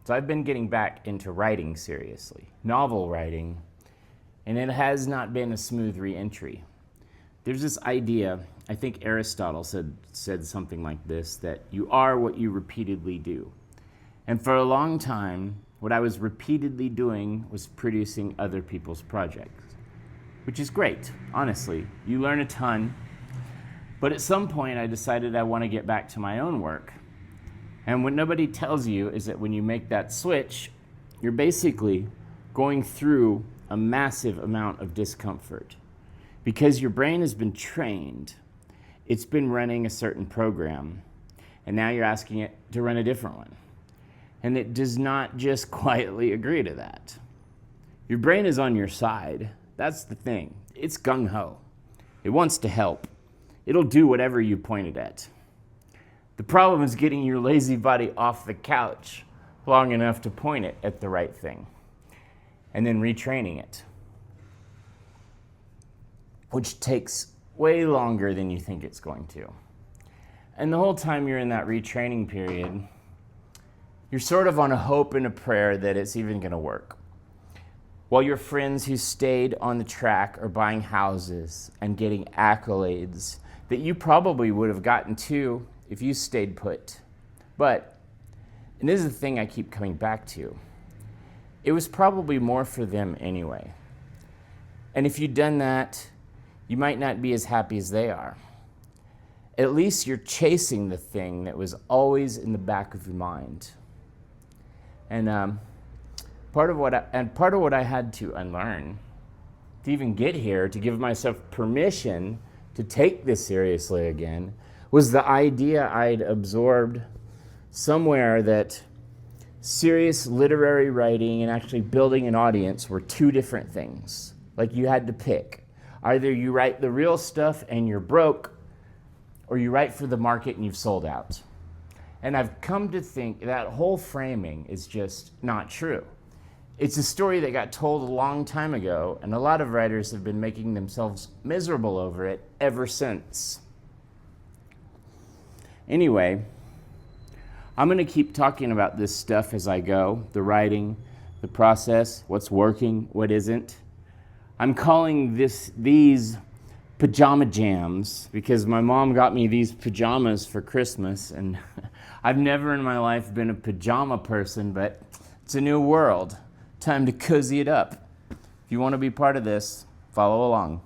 So I've been getting back into writing seriously, novel writing, and it has not been a smooth re-entry. There's this idea, I think Aristotle said something like this, that you are what you repeatedly do. And for a long time, what I was repeatedly doing was producing other people's projects, which is great, honestly. You learn a ton. But at some point, I decided I want to get back to my own work. And what nobody tells you is that when you make that switch, you're basically going through a massive amount of discomfort. Because your brain has been trained, it's been running a certain program, and now you're asking it to run a different one. And it does not just quietly agree to that. Your brain is on your side. That's the thing. It's gung-ho. It wants to help. It'll do whatever you point it at. The problem is getting your lazy body off the couch long enough to point it at the right thing, and then retraining it, which takes way longer than you think it's going to. And the whole time you're in that retraining period, you're sort of on a hope and a prayer that it's even going to work. While your friends who stayed on the track are buying houses and getting accolades that you probably would have gotten too if you stayed put. But, and this is the thing I keep coming back to, it was probably more for them anyway. And if you'd done that, you might not be as happy as they are. At least you're chasing the thing that was always in the back of your mind. And part of what I had to unlearn to even get here, to give myself permission to take this seriously again, was the idea I'd absorbed somewhere that serious literary writing and actually building an audience were two different things. Like you had to pick. Either you write the real stuff and you're broke, or you write for the market and you've sold out. And I've come to think that whole framing is just not true. It's a story that got told a long time ago, and a lot of writers have been making themselves miserable over it ever since. Anyway, I'm going to keep talking about this stuff as I go, the writing, the process, what's working, what isn't. I'm calling these pajama jams because my mom got me these pajamas for Christmas, and I've never in my life been a pajama person, but it's a new world. Time to cozy it up. If you want to be part of this, follow along.